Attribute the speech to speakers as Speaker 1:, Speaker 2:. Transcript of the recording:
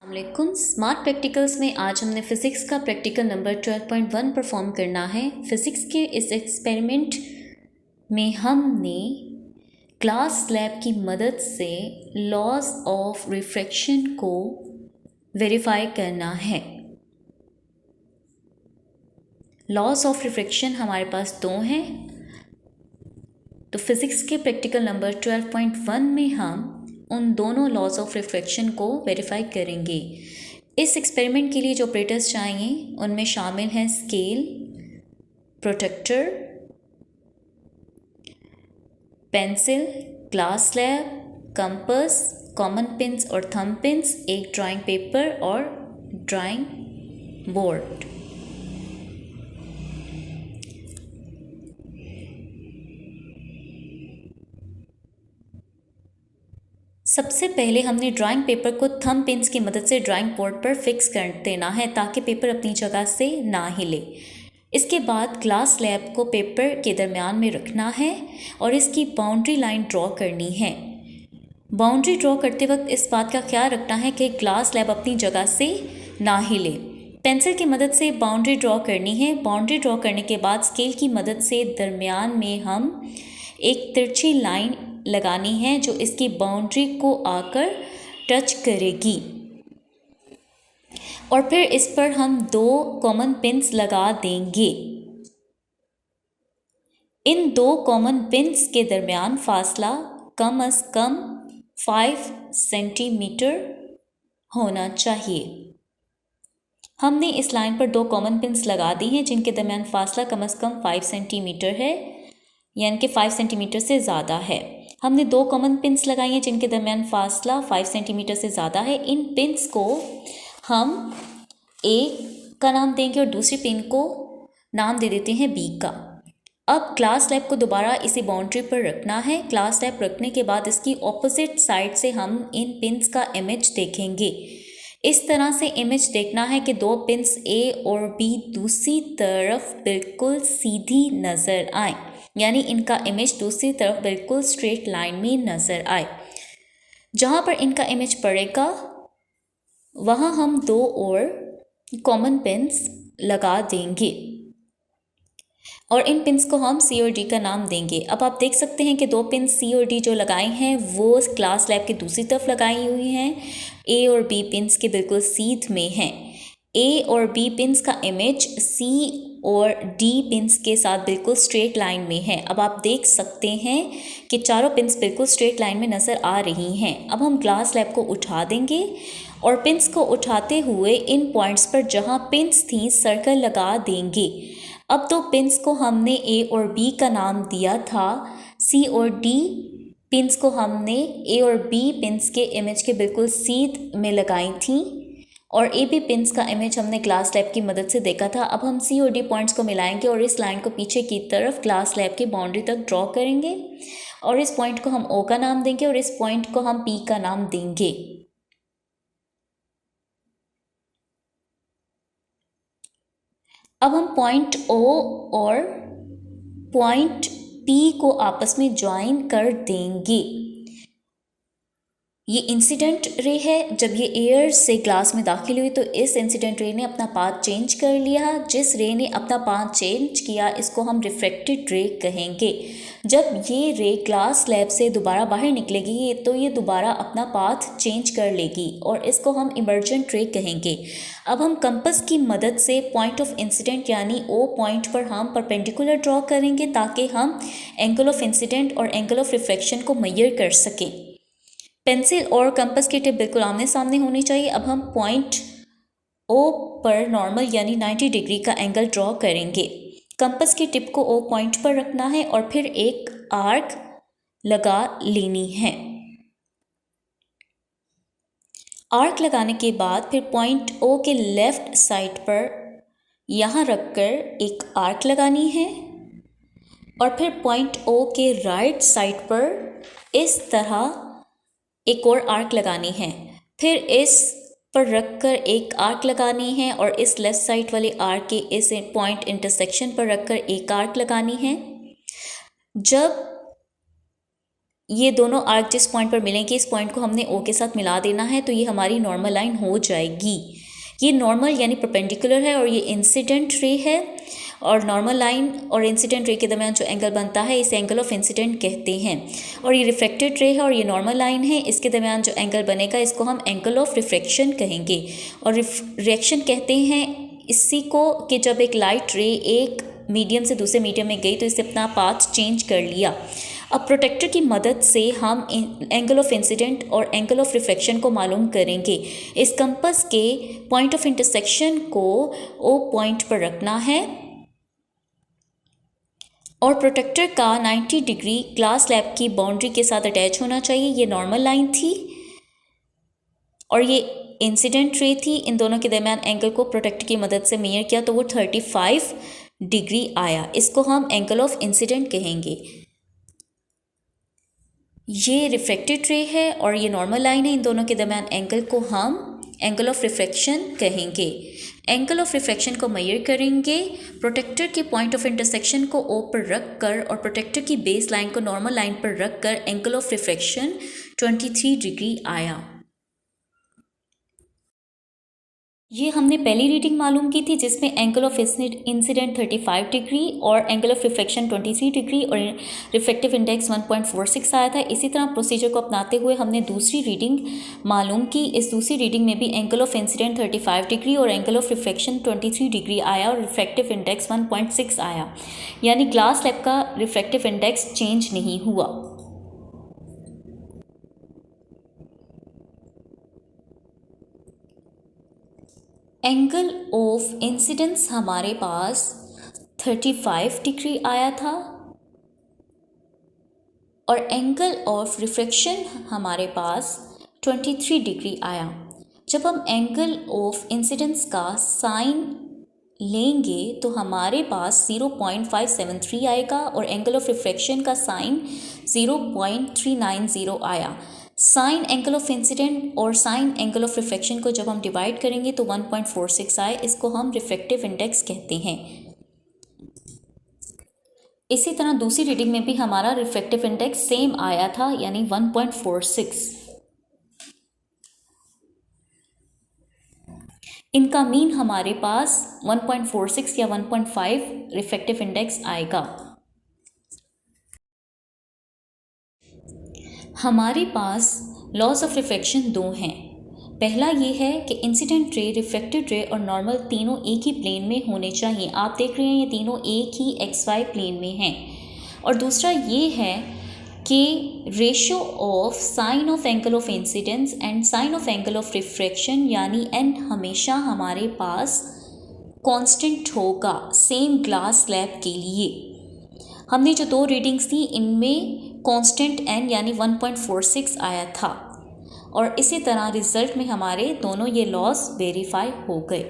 Speaker 1: वालेकुम। Smart practicals में आज हमने फ़िज़िक्स का प्रैक्टिकल नंबर 12.1 परफॉर्म करना है। फ़िज़िक्स के इस एक्सपेरिमेंट में हमने क्लास लैब की मदद से लॉज ऑफ रिफ्रैक्शन को वेरीफाई करना है। लॉज ऑफ रिफ्रैक्शन हमारे पास दो हैं, तो फिज़िक्स के प्रैक्टिकल नंबर 12.1 में हम उन दोनों लॉज ऑफ रिफ्रैक्शन को वेरीफाई करेंगे। इस एक्सपेरिमेंट के लिए जो ऑपरेटर्स चाहिए उनमें शामिल हैं scale, protractor, pencil, glass slab, compass, common pins और थंब पिंस, एक ड्राइंग पेपर और ड्राइंग बोर्ड। सबसे पहले हमने ड्राइंग पेपर को थंब पिंस की मदद से ड्राइंग बोर्ड पर फिक्स कर देना है ताकि पेपर अपनी जगह से ना हिले। इसके बाद ग्लास स्लैब को पेपर के दरमियान में रखना है और इसकी बाउंड्री लाइन ड्रॉ करनी है। बाउंड्री ड्रॉ करते वक्त इस बात का ख्याल रखना है कि ग्लास स्लैब अपनी जगह से ना हिले। पेंसिल की मदद से बाउंड्री ड्रॉ करनी है। बाउंड्री ड्रॉ करने के बाद स्केल की मदद से दरमियान में हम एक तिरछी लाइन लगानी है जो इसकी बाउंड्री को आकर टच करेगी और फिर इस पर हम दो कॉमन पिंस लगा देंगे। इन दो कॉमन पिंस के दरमियान फासला कम अज़ कम 5 सेंटीमीटर होना चाहिए। हमने इस लाइन पर दो कॉमन पिंस लगा दी हैं जिनके दरमियान फासला कम अज़ कम 5 सेंटीमीटर है, यानी कि 5 सेंटीमीटर से ज़्यादा है। हमने दो कॉमन पिंस लगाई हैं जिनके दरमियान फासला 5 सेंटीमीटर से ज़्यादा है। इन पिंस को हम ए का नाम देंगे और दूसरी पिन को नाम दे देते हैं बी का। अब ग्लास स्लैब को दोबारा इसी बाउंड्री पर रखना है। ग्लास स्लैब रखने के बाद इसकी ऑपोजिट साइड से हम इन पिंस का इमेज देखेंगे। इस तरह से इमेज देखना है कि दो पिंस ए और बी दूसरी तरफ बिल्कुल सीधी नज़र आए, यानी इनका इमेज दूसरी तरफ बिल्कुल स्ट्रेट लाइन में नज़र आए। जहाँ पर इनका इमेज पड़ेगा वहाँ हम दो और कॉमन पिंस लगा देंगे और इन पिंस को हम सी और डी का नाम देंगे। अब आप देख सकते हैं कि दो पिन सी और डी जो लगाए हैं वो क्लास लैब की दूसरी तरफ लगाई हुई हैं। ए और बी पिंस के बिल्कुल सीध में हैं। ए और बी पिंस का इमेज सी और डी पिंस के साथ बिल्कुल स्ट्रेट लाइन में है। अब आप देख सकते हैं कि चारों पिंस बिल्कुल स्ट्रेट लाइन में नज़र आ रही हैं। अब हम ग्लास स्लैब को उठा देंगे और पिंस को उठाते हुए इन पॉइंट्स पर जहाँ पिंस थी सर्कल लगा देंगे। अब दो पिंस को हमने ए और बी का नाम दिया था। सी और डी पिंस को हमने ए और बी पिंस के इमेज के बिल्कुल सीध में लगाई थी और ए बी पिंस का इमेज हमने ग्लास स्लैब की मदद से देखा था। अब हम सी और डी पॉइंट्स को मिलाएंगे और इस लाइन को पीछे की तरफ ग्लास स्लैब की बाउंड्री तक ड्रॉ करेंगे और इस पॉइंट को हम ओ का नाम देंगे और इस पॉइंट को हम पी का नाम देंगे। अब हम पॉइंट ओ और पॉइंट पी को आपस में ज्वाइन कर देंगे। ये इंसिडेंट रे है। जब ये एयर से ग्लास में दाखिल हुई तो इस इंसिडेंट रे ने अपना पाथ चेंज कर लिया। जिस रे ने अपना पाथ चेंज किया इसको हम रिफ्रैक्टेड रे कहेंगे। जब ये रे ग्लास स्लैब से दोबारा बाहर निकलेगी तो ये दोबारा अपना पाथ चेंज कर लेगी और इसको हम इमर्जेंट रे कहेंगे। अब हम कंपास की मदद से पॉइंट ऑफ इंसिडेंट यानी ओ पॉइंट पर हम परपेंडिकुलर ड्रॉ करेंगे ताकि हम एंगल ऑफ इंसिडेंट और एंगल ऑफ रिफ्रैक्शन को मेजर कर सकें। पेंसिल और कंपास की टिप बिल्कुल आमने सामने होनी चाहिए। अब हम पॉइंट ओ पर नॉर्मल यानी 90 डिग्री का एंगल ड्रॉ करेंगे। कंपास की टिप को ओ पॉइंट पर रखना है और फिर एक आर्क लगा लेनी है। आर्क लगाने के बाद फिर पॉइंट ओ के लेफ्ट साइड पर यहाँ रखकर एक आर्क लगानी है और फिर पॉइंट ओ के राइट साइड पर इस तरह एक और आर्क लगानी है। फिर इस पर रखकर एक आर्क लगानी है और इस लेफ्ट साइड वाले आर्क के इस पॉइंट इंटरसेक्शन पर रखकर एक आर्क लगानी है। जब ये दोनों आर्क जिस पॉइंट पर मिलेंगे इस पॉइंट को हमने ओ के साथ मिला देना है, तो ये हमारी नॉर्मल लाइन हो जाएगी। ये नॉर्मल यानी परपेंडिकुलर है और ये इंसिडेंट रे है, और नॉर्मल लाइन और इंसिडेंट रे के दरमियान जो एंगल बनता है इसे एंगल ऑफ इंसिडेंट कहते हैं। और ये रिफ्लेक्टेड रे है और ये नॉर्मल लाइन है, इसके दरमियान जो एंगल बनेगा इसको हम एंगल ऑफ रिफ्रैक्शन कहेंगे। और रिफ्रैक्शन कहते हैं इसी को कि जब एक लाइट रे एक मीडियम से दूसरे मीडियम में गई तो इससे अपना पाथ चेंज कर लिया। अब प्रोटेक्टर की मदद से हम एंगल ऑफ इंसिडेंट और एंगल ऑफ रिफ्लेक्शन को मालूम करेंगे। इस कंपास के पॉइंट ऑफ इंटरसेक्शन को ओ पॉइंट पर रखना है और प्रोटेक्टर का 90 डिग्री ग्लास स्लैब की बाउंड्री के साथ अटैच होना चाहिए। ये नॉर्मल लाइन थी और ये इंसिडेंट रे थी। इन दोनों के दरमियान एंगल को प्रोटेक्टर की मदद से मेजर किया तो वो 35 डिग्री आया। इसको हम एंगल ऑफ इंसिडेंट कहेंगे। ये रिफ्लेक्टेड रे है और ये नॉर्मल लाइन है, इन दोनों के दरमियान एंगल को हम एंगल ऑफ रिफ्रैक्शन कहेंगे। एंगल ऑफ रिफ्रैक्शन को मेजर करेंगे प्रोटेक्टर के पॉइंट ऑफ इंटरसेक्शन को ओ पर रख कर और प्रोटेक्टर की बेस लाइन को नॉर्मल लाइन पर रख कर एंगल ऑफ रिफ्रैक्शन 23 डिग्री आया। ये हमने पहली रीडिंग मालूम की थी जिसमें एंगल ऑफ इंसिडेंट 35 डिग्री और एंगल ऑफ रिफ्लेक्शन 23 डिग्री और रिफ्लेक्टिव इंडेक्स 1.46 आया था। इसी तरह प्रोसीजर को अपनाते हुए हमने दूसरी रीडिंग मालूम की। इस दूसरी रीडिंग में भी एंगल ऑफ इंसिडेंट 35 डिग्री और एंगल ऑफ रिफ्लेक्शन 23 डिग्री आया और रिफ्लेक्टिव इंडेक्स 1.6 आया, यानी ग्लास स्लैब का रिफ्लेक्टिव इंडेक्स चेंज नहीं हुआ। एंगल ऑफ इंसिडेंस हमारे पास 35 डिग्री आया था और एंगल ऑफ रिफ्रैक्शन हमारे पास 23 डिग्री आया। जब हम एंगल ऑफ इंसिडेंस का साइन लेंगे तो हमारे पास 0.573 आएगा और एंगल ऑफ रिफ्रैक्शन का साइन 0.390 आया। साइन एंगल ऑफ इंसिडेंट और साइन एंगल ऑफ रिफ्रैक्शन को जब हम डिवाइड करेंगे तो 1.46 आए। इसको हम रिफ्रैक्टिव इंडेक्स कहते हैं। इसी तरह दूसरी रीडिंग में भी हमारा रिफ्रैक्टिव इंडेक्स सेम आया था, यानी 1.46। इनका मीन हमारे पास 1.46 या 1.5 रिफ्रैक्टिव इंडेक्स आएगा। हमारे पास लॉज ऑफ रिफ्रैक्शन दो हैं। पहला ये है कि इंसिडेंट रे, रिफ्लेक्टेड रे और नॉर्मल तीनों एक ही प्लेन में होने चाहिए। आप देख रहे हैं ये तीनों एक ही XY प्लेन में हैं। और दूसरा ये है कि ratio of sine of angle of incidence and sine of angle of refraction यानी n हमेशा हमारे पास कांस्टेंट होगा सेम ग्लास स्लैब के लिए। हमने जो दो रीडिंग्स थी इनमें कांस्टेंट n यानी 1.46 आया था और इसी तरह रिजल्ट में हमारे दोनों ये लॉस वेरीफाई हो गए।